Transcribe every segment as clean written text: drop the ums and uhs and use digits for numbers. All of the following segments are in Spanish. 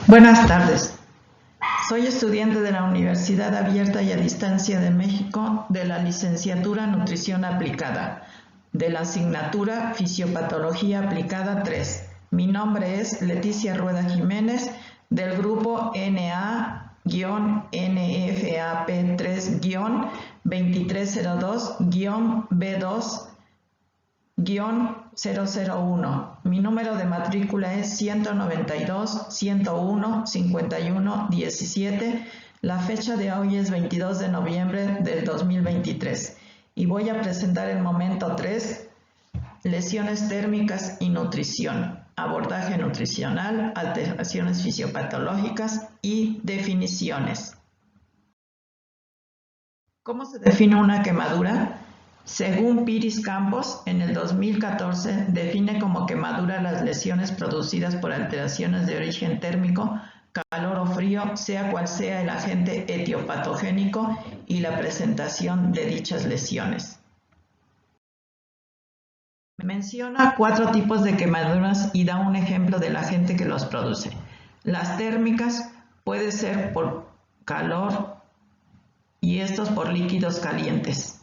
Buenas tardes. Soy estudiante de la Universidad Abierta y a Distancia de México de la licenciatura Nutrición Aplicada, de la asignatura Fisiopatología Aplicada 3. Mi nombre es Leticia Rueda Jiménez, del grupo NA-GNFAP3-B2-001. Mi número de matrícula es 192 101 51 17. La fecha de hoy es 22 de noviembre del 2023 y voy a presentar el momento 3, lesiones térmicas y nutrición, abordaje nutricional, alteraciones fisiopatológicas y definiciones. ¿Cómo se define una quemadura? Según Piris Campos, en el 2014 define como quemadura las lesiones producidas por alteraciones de origen térmico, calor o frío, sea cual sea el agente etiopatogénico y la presentación de dichas lesiones. Menciona 4 tipos de quemaduras y da un ejemplo del agente que los produce. Las térmicas puede ser por calor y estos por líquidos calientes.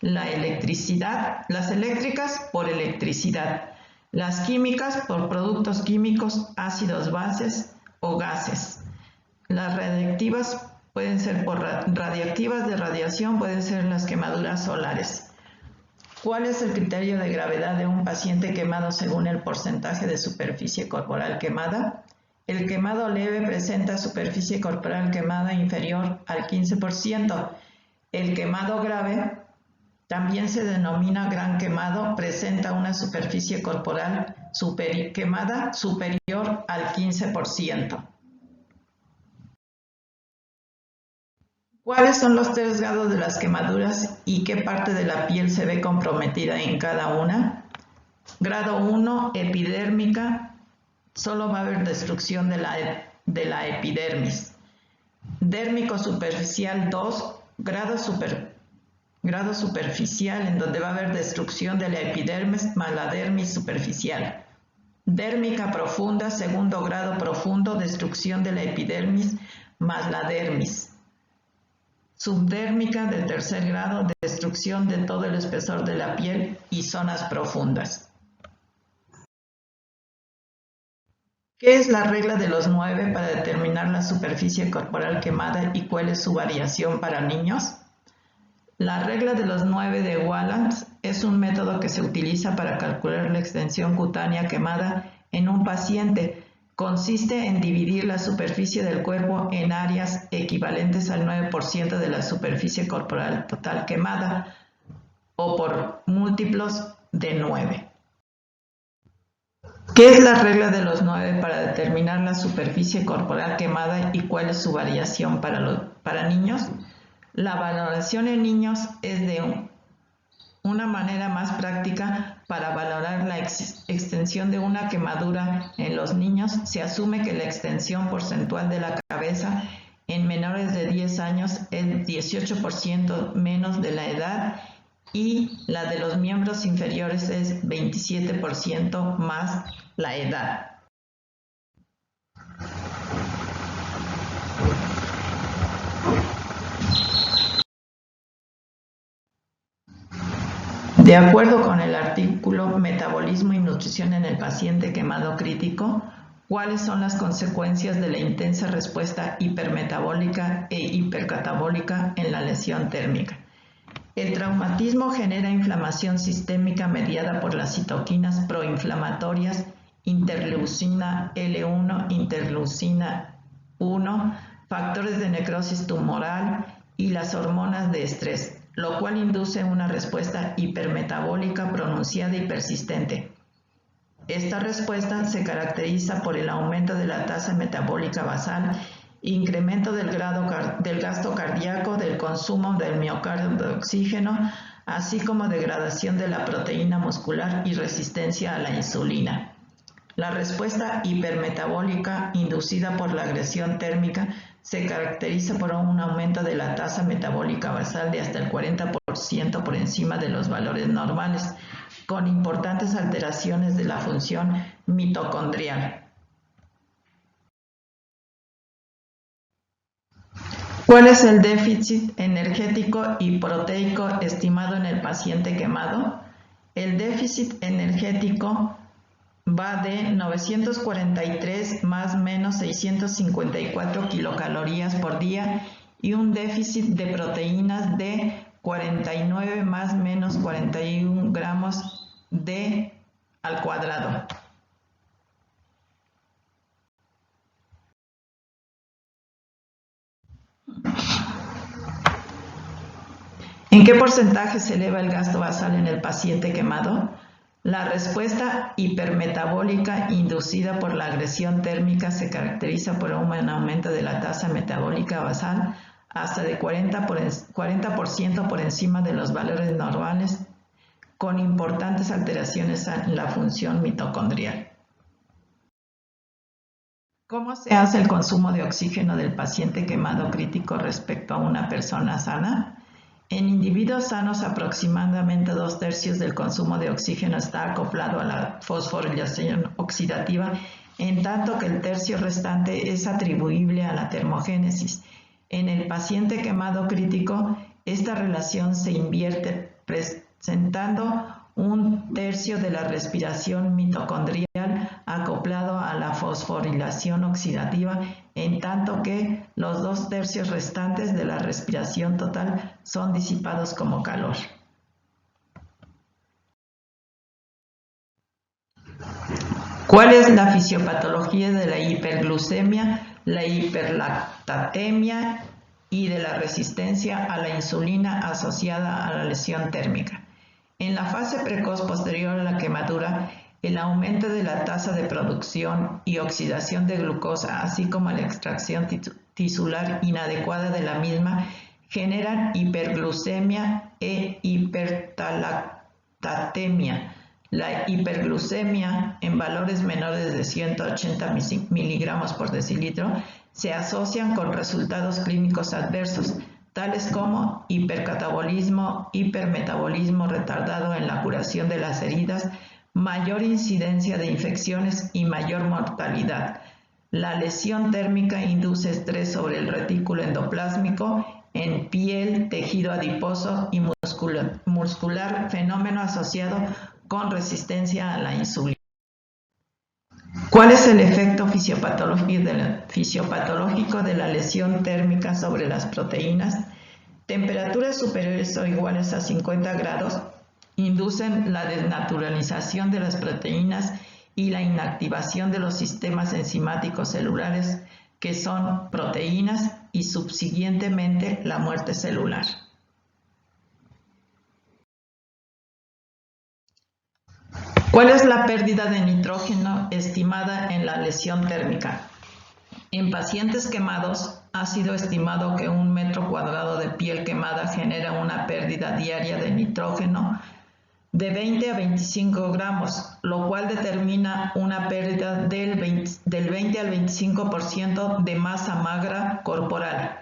Las eléctricas por electricidad, las químicas por productos químicos, ácidos, bases o gases. Las radiactivas pueden ser por radiactivas de radiación, pueden ser las quemaduras solares. ¿Cuál es el criterio de gravedad de un paciente quemado según el porcentaje de superficie corporal quemada? El quemado leve presenta superficie corporal quemada inferior al 15%. El quemado grave, también se denomina gran quemado, presenta una superficie corporal quemada superior al 15%. ¿Cuáles son los 3 grados de las quemaduras y qué parte de la piel se ve comprometida en cada una? Grado 1, epidérmica, solo va a haber destrucción de la epidermis. Dérmico superficial 2, grado superficial, en donde va a haber destrucción de la epidermis más la dermis superficial. Dérmica profunda, segundo grado profundo, destrucción de la epidermis más la dermis. Subdérmica de tercer grado, destrucción de todo el espesor de la piel y zonas profundas. ¿Qué es la regla de los 9 para determinar la superficie corporal quemada y cuál es su variación para niños? La regla de los 9 de Wallace es un método que se utiliza para calcular la extensión cutánea quemada en un paciente. Consiste en dividir la superficie del cuerpo en áreas equivalentes al 9% de la superficie corporal total quemada o por múltiplos de 9. ¿Qué es la regla de los 9 para determinar la superficie corporal quemada y cuál es su variación para niños? La valoración en niños es de una manera más práctica. Para valorar la extensión de una quemadura en los niños, se asume que la extensión porcentual de la cabeza en menores de 10 años es 18% menos de la edad y la de los miembros inferiores es 27% más la edad. De acuerdo con el artículo Metabolismo y nutrición en el paciente quemado crítico, ¿cuáles son las consecuencias de la intensa respuesta hipermetabólica e hipercatabólica en la lesión térmica? El traumatismo genera inflamación sistémica mediada por las citoquinas proinflamatorias, interleucina L1, interleucina 1, factores de necrosis tumoral y las hormonas de estrés, lo cual induce una respuesta hipermetabólica pronunciada y persistente. Esta respuesta se caracteriza por el aumento de la tasa metabólica basal, incremento del gasto cardíaco, del consumo del miocardio de oxígeno, así como degradación de la proteína muscular y resistencia a la insulina. La respuesta hipermetabólica inducida por la agresión térmica se caracteriza por un aumento de la tasa metabólica basal de hasta el 40% por encima de los valores normales, con importantes alteraciones de la función mitocondrial. ¿Cuál es el déficit energético y proteico estimado en el paciente quemado? El déficit energético va de 943 más menos 654 kilocalorías por día y un déficit de proteínas de 49 más menos 41 gramos de al cuadrado. ¿En qué porcentaje se eleva el gasto basal en el paciente quemado? La respuesta hipermetabólica inducida por la agresión térmica se caracteriza por un aumento de la tasa metabólica basal hasta de 40% por encima de los valores normales, con importantes alteraciones en la función mitocondrial. ¿Cómo se hace el consumo de oxígeno del paciente quemado crítico respecto a una persona sana? En individuos sanos, aproximadamente 2/3 del consumo de oxígeno está acoplado a la fosforilación oxidativa, en tanto que el tercio restante es atribuible a la termogénesis. En el paciente quemado crítico, esta relación se invierte, presentando 1/3 de la respiración mitocondrial acoplado a la fosforilación oxidativa, en tanto que los 2/3 restantes de la respiración total son disipados como calor. ¿Cuál es la fisiopatología de la hiperglucemia, la hiperlactatemia y de la resistencia a la insulina asociada a la lesión térmica? En la fase precoz posterior a la quemadura, el aumento de la tasa de producción y oxidación de glucosa, así como la extracción tisular inadecuada de la misma, generan hiperglucemia e hiperlactatemia. La hiperglucemia en valores menores de 180 miligramos por decilitro se asocian con resultados clínicos adversos, tales como hipercatabolismo, hipermetabolismo retardado en la curación de las heridas, mayor incidencia de infecciones y mayor mortalidad. La lesión térmica induce estrés sobre el retículo endoplásmico, en piel, tejido adiposo y muscular, fenómeno asociado con resistencia a la insulina. ¿Cuál es el efecto fisiopatológico de la lesión térmica sobre las proteínas? Temperaturas superiores o iguales a 50 grados inducen la desnaturalización de las proteínas y la inactivación de los sistemas enzimáticos celulares, que son proteínas, y subsiguientemente la muerte celular. ¿Cuál es la pérdida de nitrógeno estimada en la lesión térmica? En pacientes quemados ha sido estimado que 1 metro cuadrado de piel quemada genera una pérdida diaria de nitrógeno de 20 a 25 gramos, lo cual determina una pérdida del 20 al 25% de masa magra corporal.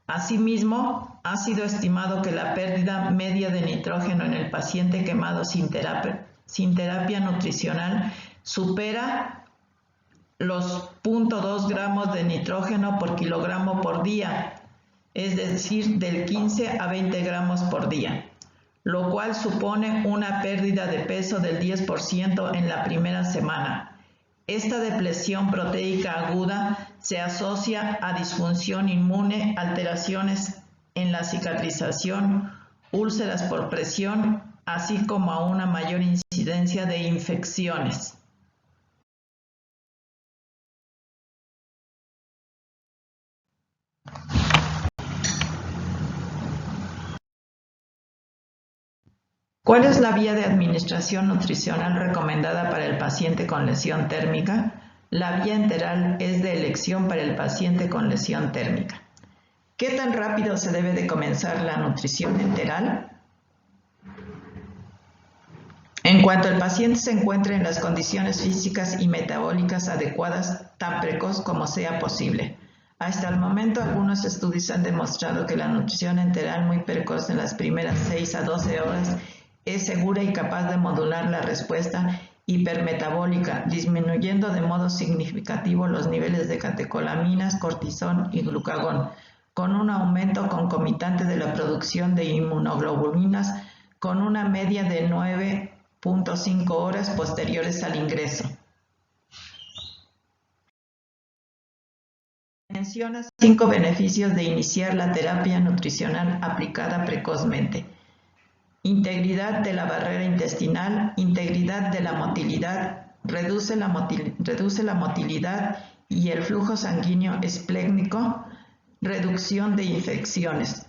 Asimismo, ha sido estimado que la pérdida media de nitrógeno en el paciente quemado sin terapia nutricional supera los 0.2 gramos de nitrógeno por kilogramo por día, es decir, del 15 a 20 gramos por día, lo cual supone una pérdida de peso del 10% en la primera semana. Esta depresión proteica aguda se asocia a disfunción inmune, alteraciones en la cicatrización, úlceras por presión, así como a una mayor incidencia de infecciones. ¿Cuál es la vía de administración nutricional recomendada para el paciente con lesión térmica? La vía enteral es de elección para el paciente con lesión térmica. ¿Qué tan rápido se debe de comenzar la nutrición enteral? En cuanto el paciente se encuentre en las condiciones físicas y metabólicas adecuadas, tan precoz como sea posible. Hasta el momento, algunos estudios han demostrado que la nutrición enteral muy precoz en las primeras 6 a 12 horas es segura y capaz de modular la respuesta hipermetabólica, disminuyendo de modo significativo los niveles de catecolaminas, cortisol y glucagón, con un aumento concomitante de la producción de inmunoglobulinas con una media de 9.5 horas posteriores al ingreso. Menciona 5 beneficios de iniciar la terapia nutricional aplicada precozmente. Integridad de la barrera intestinal, integridad de la motilidad, reduce la motilidad y el flujo sanguíneo esplénico, reducción de infecciones.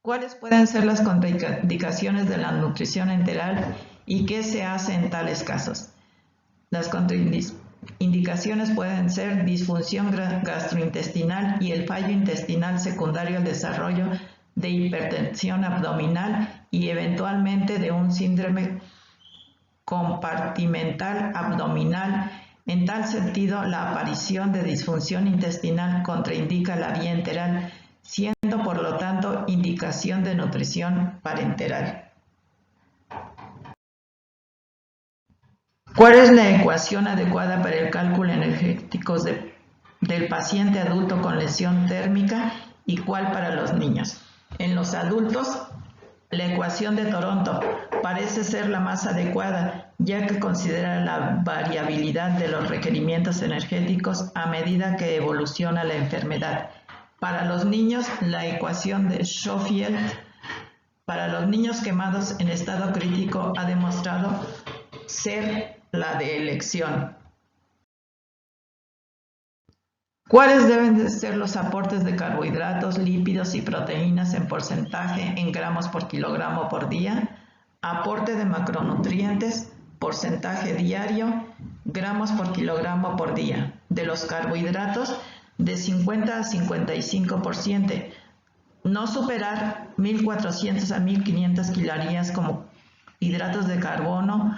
¿Cuáles pueden ser las contraindicaciones de la nutrición enteral y qué se hace en tales casos? Las contraindicaciones pueden ser disfunción gastrointestinal y el fallo intestinal secundario al desarrollo de hipertensión abdominal y eventualmente de un síndrome compartimental abdominal. En tal sentido, la aparición de disfunción intestinal contraindica la vía enteral, siendo por lo tanto indicación de nutrición parenteral. ¿Cuál es la ecuación adecuada para el cálculo energético del paciente adulto con lesión térmica y cuál para los niños? En los adultos, la ecuación de Toronto parece ser la más adecuada, ya que considera la variabilidad de los requerimientos energéticos a medida que evoluciona la enfermedad. Para los niños, la ecuación de Schofield para los niños quemados en estado crítico ha demostrado ser la de elección. ¿Cuáles deben de ser los aportes de carbohidratos, lípidos y proteínas en porcentaje en gramos por kilogramo por día? Aporte de macronutrientes, porcentaje diario, gramos por kilogramo por día. De los carbohidratos, de 50 a 55%. No superar 1.400 a 1.500 kilocalorías como hidratos de carbono.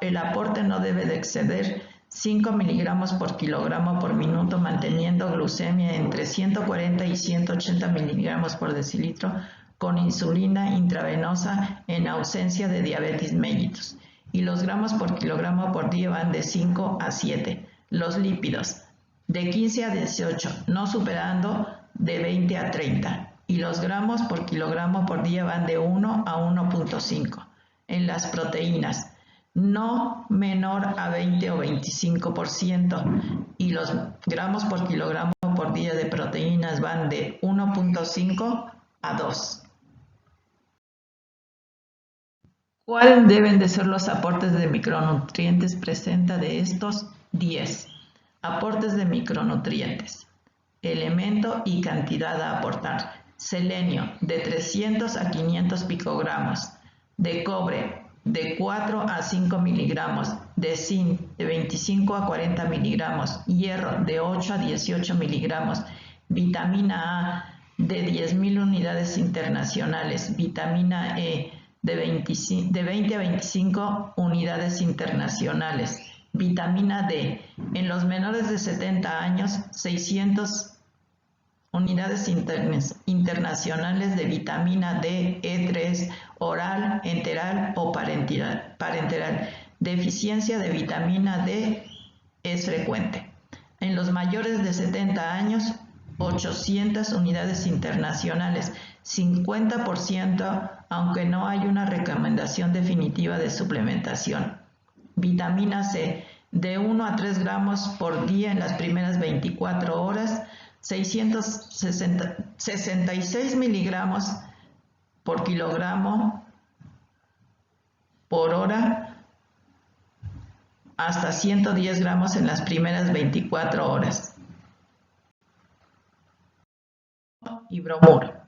El aporte no debe de exceder 5 miligramos por kilogramo por minuto, manteniendo glucemia entre 140 y 180 miligramos por decilitro con insulina intravenosa en ausencia de diabetes mellitus. Y los gramos por kilogramo por día van de 5 a 7. Los lípidos, de 15 a 18, no superando de 20 a 30. Y los gramos por kilogramo por día van de 1 a 1.5. En las proteínas, no menor a 20 o 25%, y los gramos por kilogramo por día de proteínas van de 1.5 a 2. ¿Cuáles deben de ser los aportes de micronutrientes? Presenta de estos 10. Aportes de micronutrientes. Elemento y cantidad a aportar. Selenio, de 300 a 500 picogramos. De cobre, de 4 a 5 miligramos, de zinc de 25 a 40 miligramos, hierro de 8 a 18 miligramos, vitamina A de 10.000 unidades internacionales, vitamina E de 20 a 25 unidades internacionales, vitamina D en los menores de 70 años 600 unidades internacionales de vitamina D, E3, oral, enteral o parenteral. Deficiencia de vitamina D es frecuente. En los mayores de 70 años, 800 unidades internacionales, 50%, aunque no hay una recomendación definitiva de suplementación. Vitamina C, de 1 a 3 gramos por día en las primeras 24 horas, 666 miligramos por kilogramo por hora, hasta 110 gramos en las primeras 24 horas. Y bromuro.